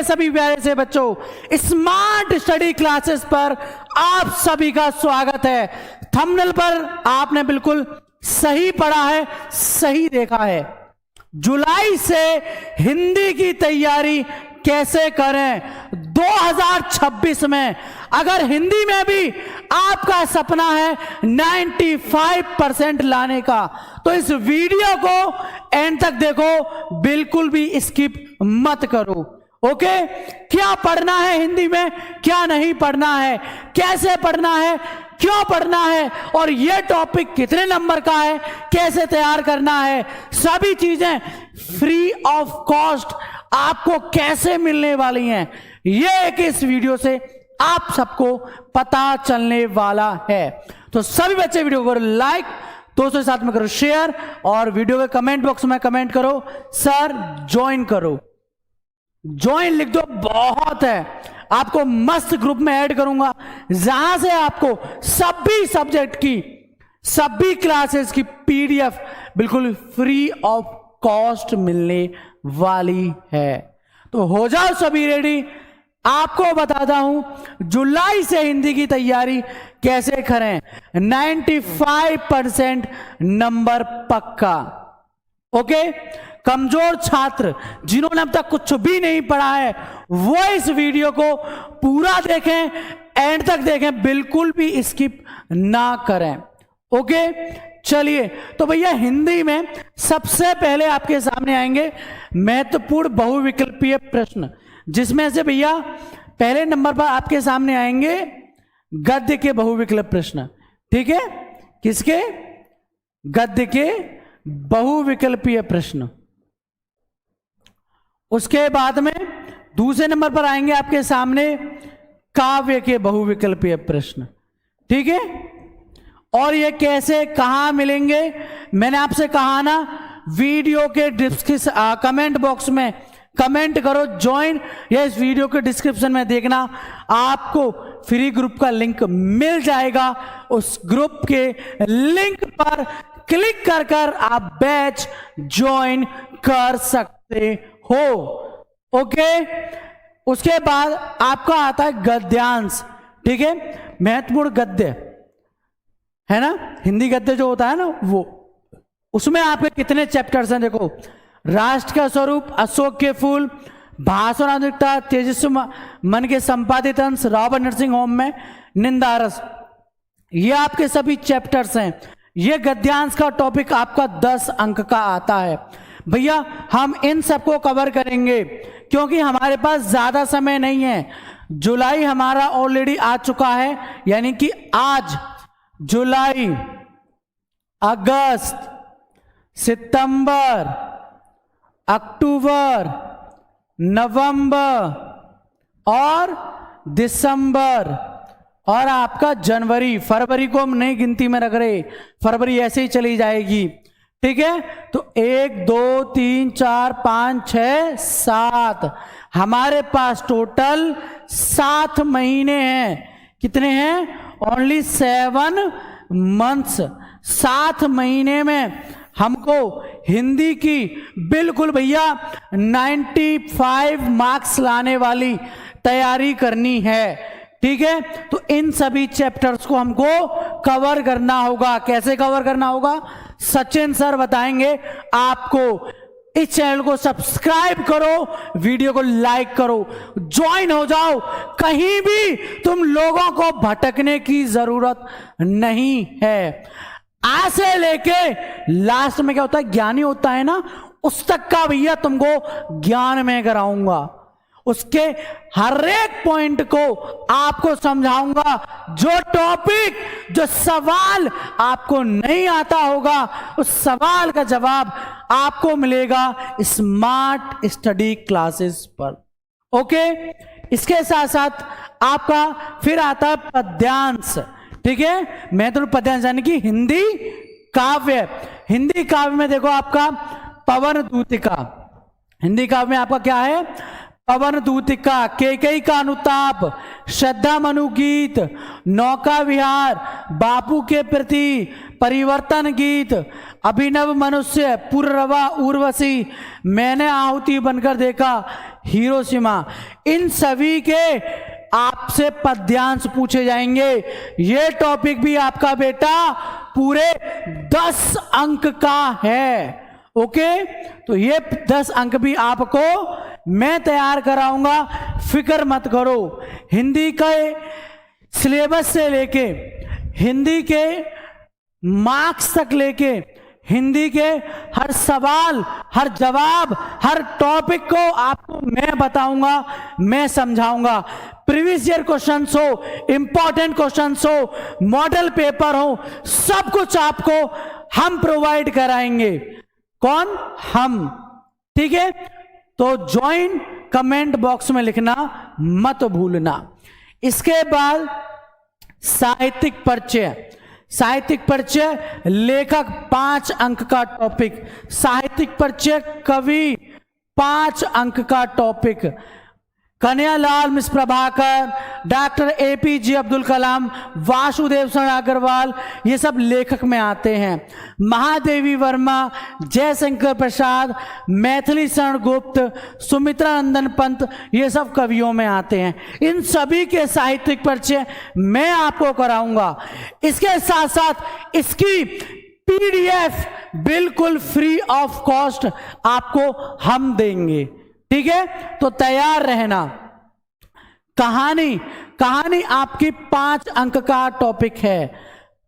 सभी प्यारे से बच्चों, स्मार्ट स्टडी क्लासेस पर आप सभी का स्वागत है। थंबनेल पर आपने बिल्कुल सही पढ़ा है, सही देखा है। जुलाई से हिंदी की तैयारी कैसे करें 2026 में। अगर हिंदी में भी आपका सपना है 95% लाने का, तो इस वीडियो को एंड तक देखो, बिल्कुल भी स्किप मत करो। ओके, क्या पढ़ना है हिंदी में, क्या नहीं पढ़ना है, कैसे पढ़ना है, क्यों पढ़ना है, और यह टॉपिक कितने नंबर का है, कैसे तैयार करना है, सभी चीजें फ्री ऑफ कॉस्ट आपको कैसे मिलने वाली हैं, यह एक इस वीडियो से आप सबको पता चलने वाला है। तो सभी बच्चे वीडियो को लाइक, दोस्तों के साथ में करो शेयर, और वीडियो के कमेंट बॉक्स में कमेंट करो सर ज्वाइन करो। ज्वाइन लिख दो, बहुत है। आपको मस्त ग्रुप में ऐड करूंगा, जहां से आपको सभी सब्जेक्ट की, सभी क्लासेस की पीडीएफ बिल्कुल फ्री ऑफ कॉस्ट मिलने वाली है। तो हो जाओ सभी रेडी। आपको बताता हूं जुलाई से हिंदी की तैयारी कैसे करें, 95% नंबर पक्का। ओके, कमजोर छात्र जिन्होंने अब तक कुछ भी नहीं पढ़ा है, वो इस वीडियो को पूरा देखें, एंड तक देखें, बिल्कुल भी स्किप ना करें। ओके, चलिए। तो भैया हिंदी में सबसे पहले आपके सामने आएंगे महत्वपूर्ण बहुविकल्पीय प्रश्न, जिसमें से भैया पहले नंबर पर आपके सामने आएंगे गद्य के बहुविकल्प प्रश्न। ठीक है, किसके? गद्य के बहुविकल्पीय प्रश्न। उसके बाद में दूसरे नंबर पर आएंगे आपके सामने काव्य के बहुविकल्पीय प्रश्न। ठीक है, और ये कैसे कहां मिलेंगे, मैंने आपसे कहा ना, वीडियो के डिस्क्रिप्शन कमेंट बॉक्स में कमेंट करो ज्वाइन, या इस वीडियो के डिस्क्रिप्शन में देखना, आपको फ्री ग्रुप का लिंक मिल जाएगा। उस ग्रुप के लिंक पर क्लिक कर कर आप बैच ज्वाइन कर सकते हो। ओके, उसके बाद आपका आता है गद्यांश। ठीक है, महत्वपूर्ण गद्य है ना, हिंदी गद्य जो होता है ना, वो उसमें आपके कितने चैप्टर्स हैं देखो। राष्ट्र का स्वरूप, अशोक के फूल, भाषण आधुनिकता, तेजस्वी मन के संपादित अंश, रॉबर्ट नरसिंह होम में निंदा रस, ये आपके सभी चैप्टर्स हैं। ये गद्यांश का टॉपिक आपका 10 अंक का आता है। भैया हम इन सबको कवर करेंगे क्योंकि हमारे पास ज्यादा समय नहीं है। जुलाई हमारा ऑलरेडी आ चुका है, यानी कि आज जुलाई, अगस्त, सितंबर, अक्टूबर, नवंबर और दिसंबर, और आपका जनवरी। फरवरी को हम नहीं गिनती में रख रहे, फरवरी ऐसे ही चली जाएगी। ठीक है, तो 1 2 3 4 5 6 7 हमारे पास टोटल 7 महीने हैं। कितने हैं? Only 7 months. 7 महीने में हमको हिंदी की बिल्कुल भैया 95 मार्क्स लाने वाली तैयारी करनी है। ठीक है, तो इन सभी चैप्टर्स को हमको कवर करना होगा। कैसे कवर करना होगा, सचिन सर बताएंगे आपको। इस चैनल को सब्सक्राइब करो, वीडियो को लाइक करो, ज्वाइन हो जाओ। कहीं भी तुम लोगों को भटकने की जरूरत नहीं है। आज से लेके लास्ट में क्या होता है, ज्ञानी होता है ना, उस तक का भैया तुमको ज्ञान में कराऊंगा। उसके हर एक पॉइंट को आपको समझाऊंगा। जो टॉपिक, जो सवाल आपको नहीं आता होगा, उस सवाल का जवाब आपको मिलेगा स्मार्ट स्टडी क्लासेस पर। ओके, इसके साथ साथ आपका फिर आता है पद्यांश। ठीक है, मैं तो पद्यांश यानी कि हिंदी काव्य। हिंदी काव्य में देखो आपका पवन दूतिका। हिंदी काव्य में आपका क्या है? पवन दूतिका, केकई का अनुताप, श्रद्धा मनु गीत, नौका विहार, बापू के प्रति, परिवर्तन गीत, अभिनव मनुष्य, पुररवा उर्वशी, मैंने आहुति बनकर देखा, हिरोशिमा, इन सभी के आपसे पद्यांश पूछे जाएंगे। ये टॉपिक भी आपका बेटा पूरे 10 अंक का है। ओके, तो ये 10 अंक भी आपको मैं तैयार कराऊंगा, फिक्र मत करो। हिंदी के सिलेबस से लेके, हिंदी के मार्क्स तक लेके, हिंदी के हर सवाल, हर जवाब, हर टॉपिक को आपको मैं बताऊंगा, मैं समझाऊंगा। प्रीवियस ईयर क्वेश्चंस हो, इंपॉर्टेंट क्वेश्चंस हो, मॉडल पेपर हो, सब कुछ आपको हम प्रोवाइड कराएंगे। कौन? हम। ठीक है, तो ज्वाइन कमेंट बॉक्स में लिखना मत भूलना। इसके बाद साहित्यिक परिचय। साहित्यिक परिचय लेखक 5 अंक का टॉपिक, साहित्यिक परिचय कवि 5 अंक का टॉपिक। कन्हैयालाल मिश्र प्रभाकर, डॉक्टर APJ अब्दुल कलाम, वासुदेव शरण अग्रवाल, ये सब लेखक में आते हैं। महादेवी वर्मा, जयशंकर प्रसाद, मैथिली शरण गुप्त, सुमित्रा नंदन पंत, ये सब कवियों में आते हैं। इन सभी के साहित्यिक परिचय मैं आपको कराऊंगा। इसके साथ साथ इसकी PDF बिल्कुल फ्री ऑफ कॉस्ट आपको हम देंगे। ठीक है, तो तैयार रहना। कहानी आपकी 5 अंक का टॉपिक है।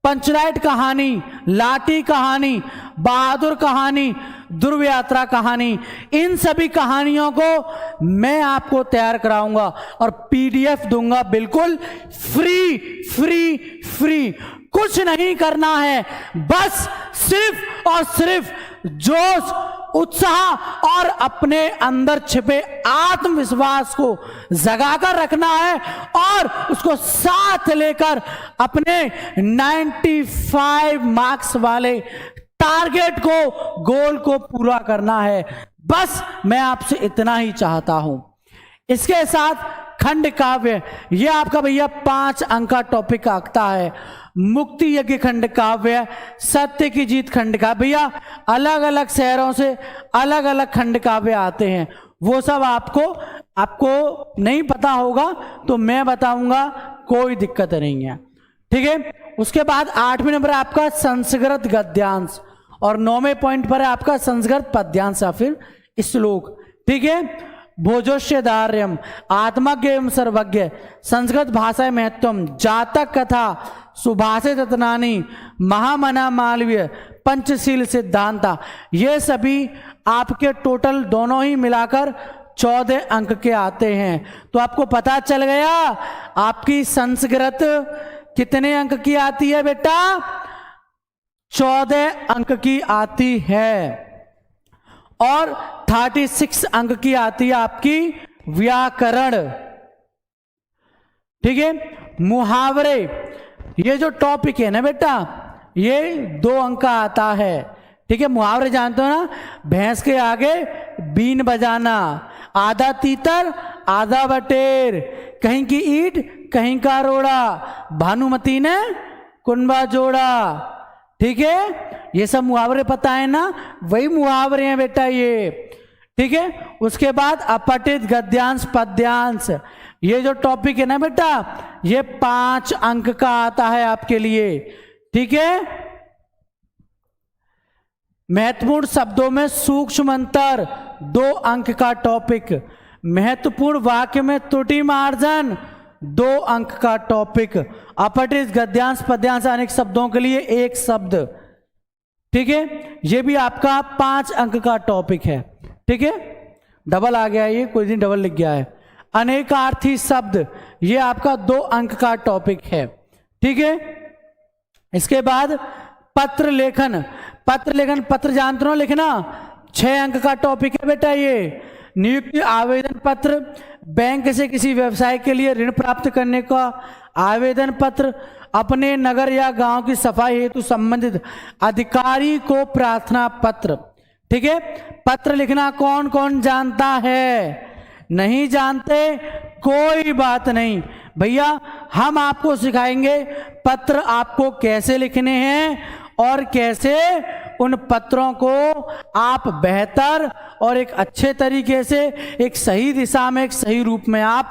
पंचराइट कहानी, लाठी कहानी, बहादुर कहानी, ध्रुव यात्रा कहानी, इन सभी कहानियों को मैं आपको तैयार कराऊंगा और PDF दूंगा बिल्कुल फ्री फ्री फ्री। कुछ नहीं करना है, बस सिर्फ और सिर्फ जोश, उत्साह और अपने अंदर छिपे आत्मविश्वास को जगाकर रखना है और उसको साथ लेकर अपने 95 मार्क्स वाले टारगेट को, गोल को पूरा करना है। बस मैं आपसे इतना ही चाहता हूं। इसके साथ खंड काव्य, ये आपका भैया 5 अंक का टॉपिक आता है। मुक्ति यज्ञ खंड काव्य, सत्य की जीत खंड काव्य, भैया अलग अलग शहरों से अलग अलग खंड काव्य आते हैं। वो सब आपको नहीं पता होगा तो मैं बताऊंगा, कोई दिक्कत नहीं है। ठीक है, उसके बाद 8वें नंबर आपका संस्कृत गद्यांश और 9वें पॉइंट पर है आपका संस्कृत पद्यांश या फिर श्लोक। ठीक है, भोजोष्य दार्यम, आत्मज्ञ एवं सर्वज्ञ, संस्कृत भाषा महत्वम, जातक कथा, सुभाषित रत्नानी, महामना मालवीय, पंचशील सिद्धांता, ये सभी आपके टोटल दोनों ही मिलाकर 14 अंक के आते हैं। तो आपको पता चल गया आपकी संस्कृत कितने अंक की आती है बेटा? 14 अंक की आती है और 36 अंक की आती है आपकी व्याकरण। ठीक है, मुहावरे, ये जो टॉपिक है ना बेटा, ये 2 अंक का आता है। ठीक है, मुहावरे जानते हो ना, भैंस के आगे बीन बजाना, आधा तीतर आधा बटेर, कहीं की ईंट कहीं का रोड़ा, भानुमती ने कुंबा जोड़ा। ठीक है, ये सब मुहावरे पता है ना, वही मुहावरे हैं बेटा ये। ठीक है, उसके बाद अपठित गद्यांश पद्यांश, ये जो टॉपिक है ना बेटा, ये 5 अंक का आता है आपके लिए। ठीक है, महत्वपूर्ण शब्दों में सूक्ष्म अंतर 2 अंक का टॉपिक, महत्वपूर्ण वाक्य में त्रुटि मार्जन 2 अंक का टॉपिक, अपठित गद्यांश पद्यांश अनेक शब्दों के लिए 1 शब्द। ठीक है, ये भी आपका 5 अंक का टॉपिक है। ठीक है, डबल आ गया, ये कोई दिन डबल लिख गया है। अनेकार्थी शब्द, ये आपका 2 अंक का टॉपिक है। ठीक है, इसके बाद पत्र लेखन, पत्र जानते हो लिखना, 6 अंक का टॉपिक है बेटा ये। नियुक्ति आवेदन पत्र, बैंक से किसी व्यवसाय के लिए ऋण प्राप्त करने का आवेदन पत्र, अपने नगर या गांव की सफाई हेतु संबंधित अधिकारी को प्रार्थना पत्र। ठीक है, पत्र लिखना कौन कौन जानता है? नहीं जानते कोई बात नहीं भैया, हम आपको सिखाएंगे पत्र आपको कैसे लिखने हैं और कैसे उन पत्रों को आप बेहतर और एक अच्छे तरीके से, एक सही दिशा में, एक सही रूप में आप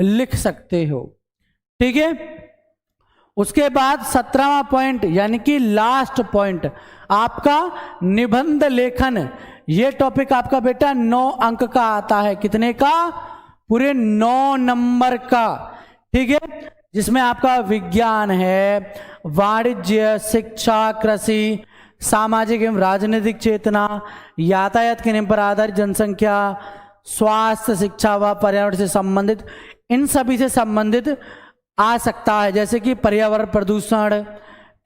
लिख सकते हो। ठीक है, उसके बाद 17वां पॉइंट यानी कि लास्ट पॉइंट आपका निबंध लेखन। ये टॉपिक आपका बेटा 9 अंक का आता है। कितने का? पूरे 9 नंबर का। ठीक है, जिसमें आपका विज्ञान है, वाणिज्य, शिक्षा, कृषि, सामाजिक एवं राजनीतिक चेतना, यातायात के नियम पर आधारित जनसंख्या, स्वास्थ्य, शिक्षा व पर्यावरण से संबंधित, इन सभी से संबंधित आ सकता है, जैसे कि पर्यावरण, प्रदूषण।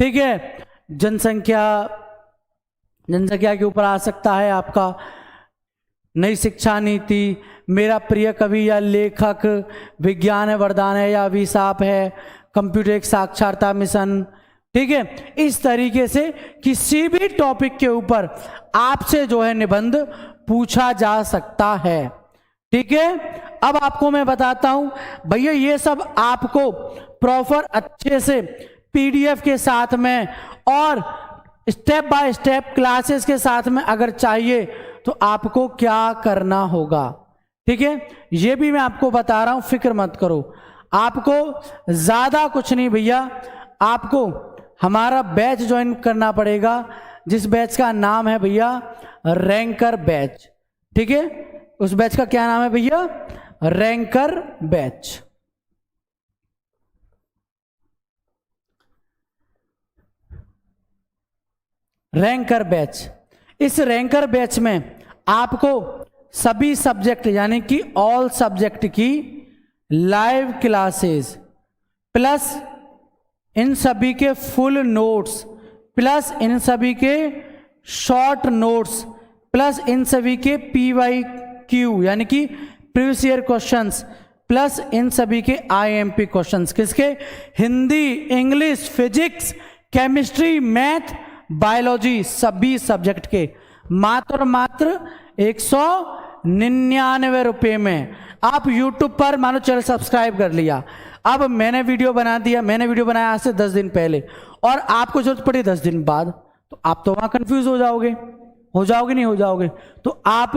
ठीक है, जनसंख्या के ऊपर आ सकता है आपका नई शिक्षा नीति, मेरा प्रिय कवि या लेखक, विज्ञान है वरदान है या अभिशाप है, कंप्यूटर एक साक्षरता मिशन। ठीक है, इस तरीके से किसी भी टॉपिक के ऊपर आपसे जो है निबंध पूछा जा सकता है। ठीक है, अब आपको मैं बताता हूं भैया, ये सब आपको प्रॉपर अच्छे से पीडीएफ के साथ में और स्टेप बाय स्टेप क्लासेस के साथ में अगर चाहिए तो आपको क्या करना होगा। ठीक है, ये भी मैं आपको बता रहा हूं, फिक्र मत करो। आपको ज्यादा कुछ नहीं भैया, आपको हमारा बैच ज्वाइन करना पड़ेगा, जिस बैच का नाम है भैया रैंकर बैच। ठीक है, उस बैच का क्या नाम है भैया? Ranker batch. रैंकर बैच, इस रैंकर बैच में आपको सभी सब्जेक्ट यानी कि ऑल सब्जेक्ट की लाइव क्लासेस प्लस इन सभी के फुल नोट्स प्लस इन सभी के शॉर्ट नोट्स प्लस इन सभी के PYQ यानी कि प्रीवियस ईयर क्वेश्चंस प्लस इन सभी के IMP क्वेश्चंस। किसके? Hindi, English, physics, chemistry, math, biology, सभी सब्जेक्ट के मात्र 199 रुपये में। आप YouTube पर मानो चैनल सब्सक्राइब कर लिया, अब मैंने वीडियो बना दिया, मैंने वीडियो बनाया आज से 10 दिन पहले और आपको जरूरत पड़ी 10 दिन बाद, तो आप तो वहां कंफ्यूज हो जाओगे नहीं हो जाओगे। तो आप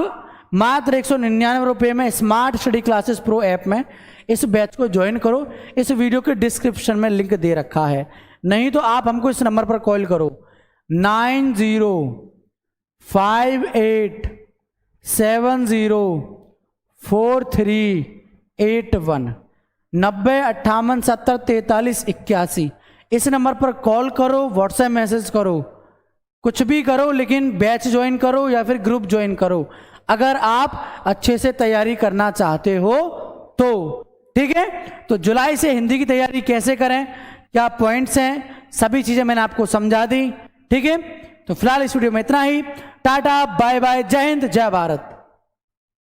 मात्र 199 रुपये में smart study classes pro app में इस बैच को ज्वाइन करो। इस वीडियो के डिस्क्रिप्शन में लिंक दे रखा है, नहीं तो आप हमको इस नंबर पर कॉल करो 9058704381 9058704381। इस नंबर पर कॉल करो, व्हाट्सएप मैसेज करो, कुछ भी करो, लेकिन बैच ज्वाइन करो या फिर ग्रुप ज्वाइन करो अगर आप अच्छे से तैयारी करना चाहते हो तो। ठीक है, तो जुलाई से हिंदी की तैयारी कैसे करें, क्या पॉइंट्स हैं, सभी चीजें मैंने आपको समझा दी। ठीक है, तो फिलहाल इस वीडियो में इतना ही। टाटा, बाय बाय, जय हिंद, जय भारत।